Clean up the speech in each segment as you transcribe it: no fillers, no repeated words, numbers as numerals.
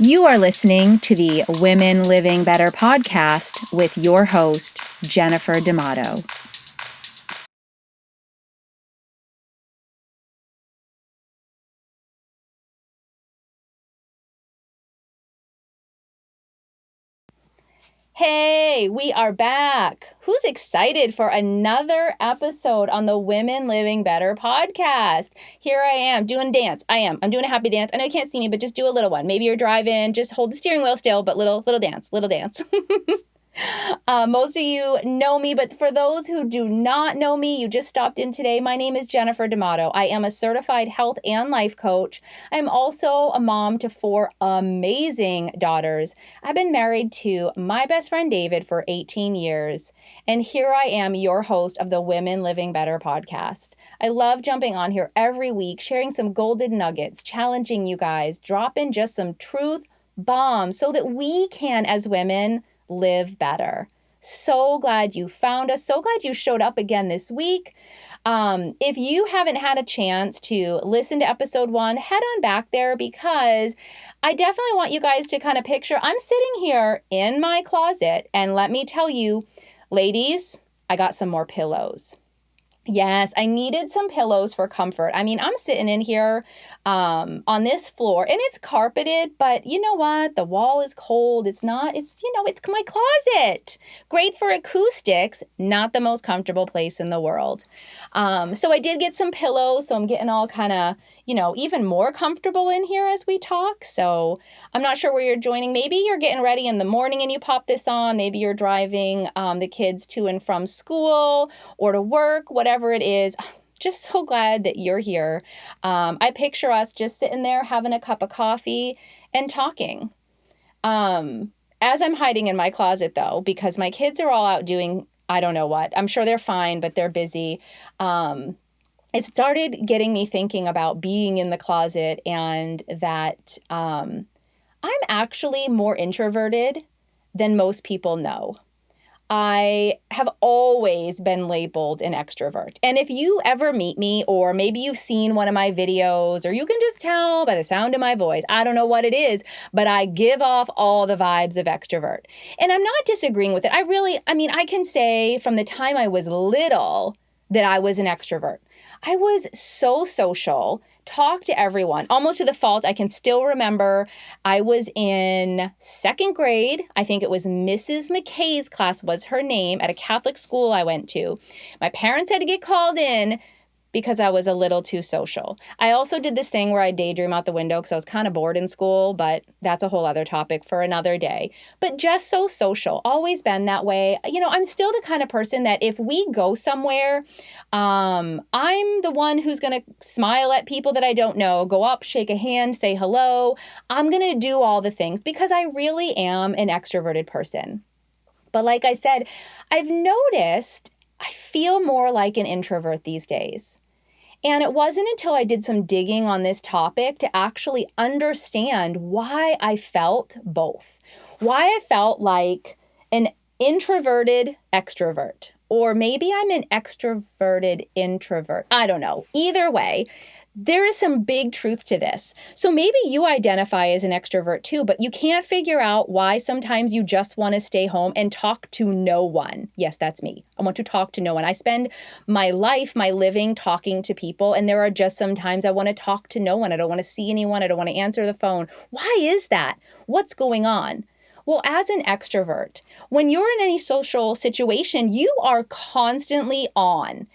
You are listening to the Women Living Better podcast with your host, Jennifer D'Amato. Hey, we are back. Who's excited for another episode on the Women Living Better podcast? Here I am doing dance. I'm doing a happy dance. I know you can't see me, but just do a little one. Maybe you're driving, just hold the steering wheel still, but little dance. Most of you know me, but for those who do not know me, you just stopped in today. My name is Jennifer D'Amato. I am a certified health and life coach. I'm also a mom to 4 amazing daughters. I've been married to my best friend David for 18 years, and here I am, your host of the Women Living Better podcast. I love jumping on here every week, sharing some golden nuggets, challenging you guys, dropping just some truth bombs so that we can, as women, live better. So glad you found us. So glad you showed up again this week. If you haven't had a chance to listen to episode 1, head on back there because I definitely want you guys to kind of picture I'm sitting here in my closet, and let me tell you, ladies, I got some more pillows. Yes, I needed some pillows for comfort. I mean, I'm sitting in here on this floor and it's carpeted, but you know what? The wall is cold. It's not, it's my closet. Great for acoustics, not the most comfortable place in the world. So I did get some pillows, so I'm getting all kind of, even more comfortable in here as we talk. So I'm not sure where you're joining. Maybe you're getting ready in the morning and you pop this on. Maybe you're driving the kids to and from school or to work, whatever it is. Just so glad that you're here. I picture us just sitting there having a cup of coffee and talking. As I'm hiding in my closet though, because my kids are all out doing, I don't know what. I'm sure they're fine, but they're busy. It started getting me thinking about being in the closet and that I'm actually more introverted than most people know. I have always been labeled an extrovert. And if you ever meet me, or maybe you've seen one of my videos, or you can just tell by the sound of my voice, I don't know what it is, but I give off all the vibes of extrovert. And I'm not disagreeing with it. I can say from the time I was little that I was an extrovert. I was so social, talked to everyone, almost to the fault. I can still remember I was in 2nd grade. I think it was Mrs. McKay's class was her name at a Catholic school I went to. My parents had to get called in because I was a little too social. I also did this thing where I daydream out the window because I was kind of bored in school, but that's a whole other topic for another day. But just so social, always been that way. I'm still the kind of person that if we go somewhere, I'm the one who's going to smile at people that I don't know, go up, shake a hand, say hello. I'm going to do all the things because I really am an extroverted person. But like I said, I've noticed I feel more like an introvert these days. And it wasn't until I did some digging on this topic to actually understand why I felt both. Why I felt like an introverted extrovert, or maybe I'm an extroverted introvert. I don't know. Either way, there is some big truth to this. So maybe you identify as an extrovert too, but you can't figure out why sometimes you just want to stay home and talk to no one. Yes, that's me. I want to talk to no one. I spend my life, my living talking to people, and there are just some times I want to talk to no one. I don't want to see anyone. I don't want to answer the phone. Why is that? What's going on? Well, as an extrovert, when you're in any social situation, you are constantly on.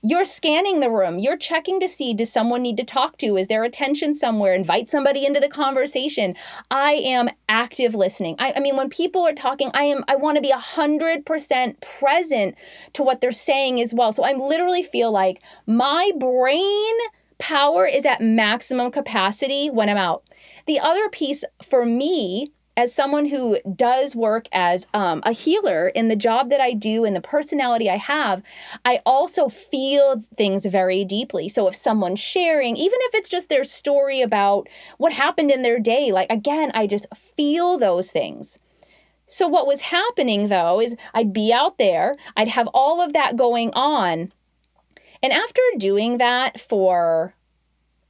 You're scanning the room. You're checking to see, does someone need to talk to? Is there attention somewhere? Invite somebody into the conversation. I am active listening. When people are talking, I want to be 100% present to what they're saying as well. So I literally feel like my brain power is at maximum capacity when I'm out. The other piece for me, as someone who does work as a healer in the job that I do and the personality I have, I also feel things very deeply. So if someone's sharing, even if it's just their story about what happened in their day, I just feel those things. So what was happening though is I'd be out there, I'd have all of that going on. And after doing that for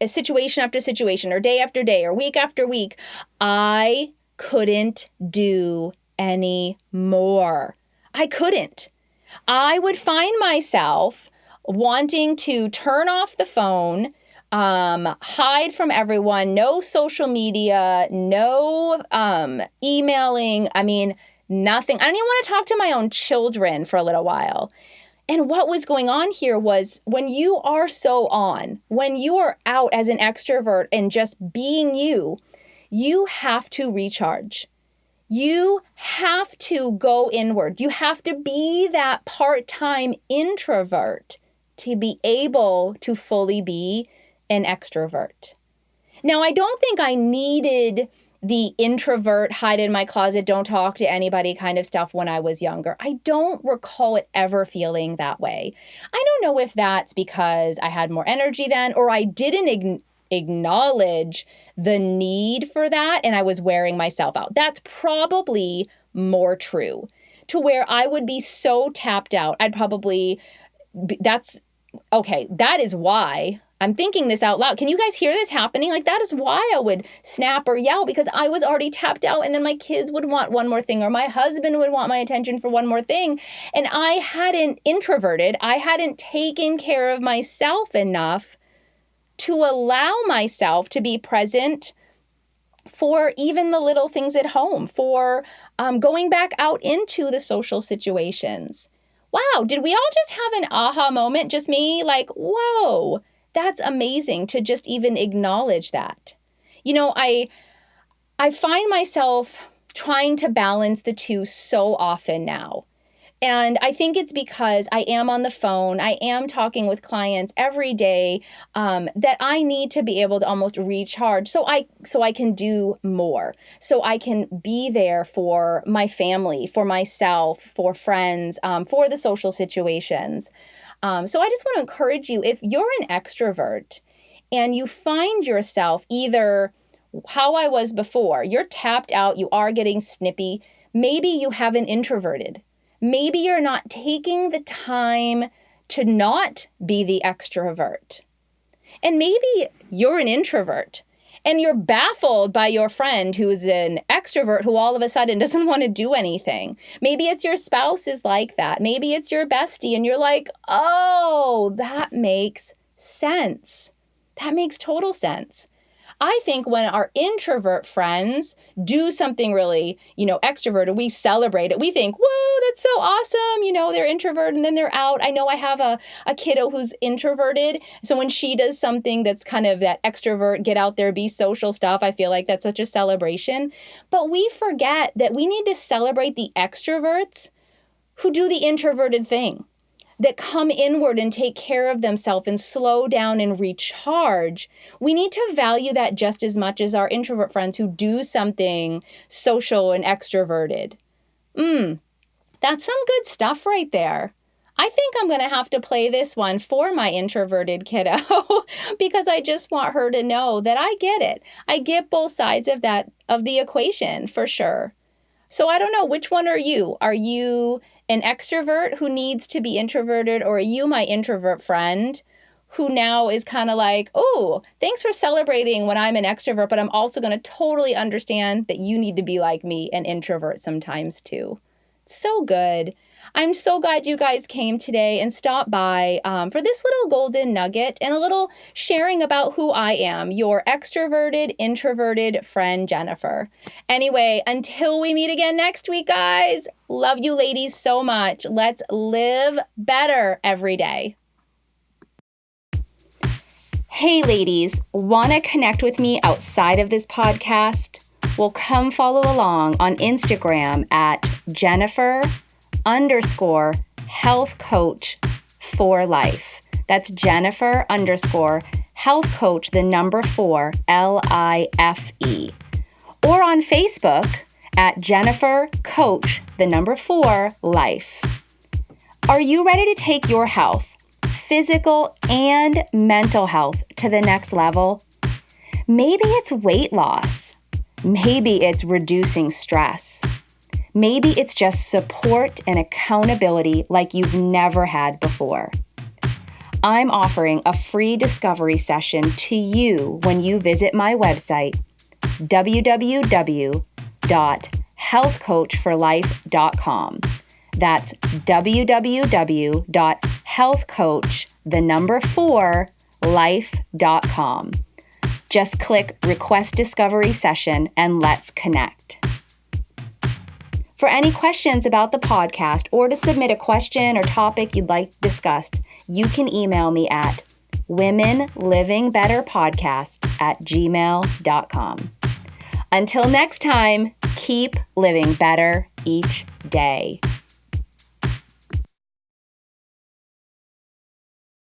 situation after situation or day after day or week after week, I couldn't do any more. I couldn't. I would find myself wanting to turn off the phone, hide from everyone, no social media, no emailing. I mean, nothing. I don't even want to talk to my own children for a little while. And what was going on here was when you are so on, when you are out as an extrovert and just being you, you have to recharge. You have to go inward. You have to be that part-time introvert to be able to fully be an extrovert. Now, I don't think I needed the introvert, hide in my closet, don't talk to anybody kind of stuff when I was younger. I don't recall it ever feeling that way. I don't know if that's because I had more energy then or I didn't acknowledge the need for that and I was wearing myself out. That's probably more true, to where I would be so tapped out. That is why I'm thinking this out loud. Can you guys hear this happening? Like, that is why I would snap or yell, because I was already tapped out, and then my kids would want one more thing, or my husband would want my attention for one more thing. And I hadn't introverted. I hadn't taken care of myself enough to allow myself to be present for even the little things at home, for going back out into the social situations. Wow, did we all just have an aha moment? Just me? Like, whoa, that's amazing to just even acknowledge that. You know, I find myself trying to balance the two so often now. And I think it's because I am on the phone, I am talking with clients every day, that I need to be able to almost recharge so I can do more, so I can be there for my family, for myself, for friends, for the social situations. So I just want to encourage you, if you're an extrovert and you find yourself either how I was before, you're tapped out, you are getting snippy, maybe you haven't introverted. Maybe you're not taking the time to not be the extrovert. And maybe you're an introvert and you're baffled by your friend who is an extrovert who all of a sudden doesn't want to do anything. Maybe it's your spouse is like that. Maybe it's your bestie and you're like, oh, that makes sense. That makes total sense. I think when our introvert friends do something really, extroverted, we celebrate it. We think, whoa, that's so awesome. They're introverted and then they're out. I know I have a kiddo who's introverted. So when she does something that's kind of that extrovert, get out there, be social stuff, I feel like that's such a celebration. But we forget that we need to celebrate the extroverts who do the introverted thing, that come inward and take care of themselves and slow down and recharge. We need to value that just as much as our introvert friends who do something social and extroverted. That's some good stuff right there. I think I'm going to have to play this one for my introverted kiddo because I just want her to know that I get it. I get both sides of the equation for sure. So I don't know, which one are you? Are you an extrovert who needs to be introverted, or are you my introvert friend who now is kind of like, oh, thanks for celebrating when I'm an extrovert, but I'm also going to totally understand that you need to be like me, an introvert sometimes too. So good. I'm so glad you guys came today and stopped by for this little golden nugget and a little sharing about who I am, your extroverted, introverted friend, Jennifer. Anyway, until we meet again next week, guys, love you ladies so much. Let's live better every day. Hey, ladies, want to connect with me outside of this podcast? Well, come follow along on Instagram at Jennifer_health coach for life. That's Jennifer_health coach, the number 4, LIFE. Or on Facebook at Jennifer coach, the number 4, life. Are you ready to take your health, physical and mental health, to the next level? Maybe it's weight loss. Maybe it's reducing stress. Maybe it's just support and accountability like you've never had before. I'm offering a free discovery session to you when you visit my website, www.healthcoachforlife.com. That's www.healthcoach4life.com. Just click Request Discovery Session and let's connect. For any questions about the podcast or to submit a question or topic you'd like discussed, you can email me at womenlivingbetterpodcast@gmail.com. Until next time, keep living better each day.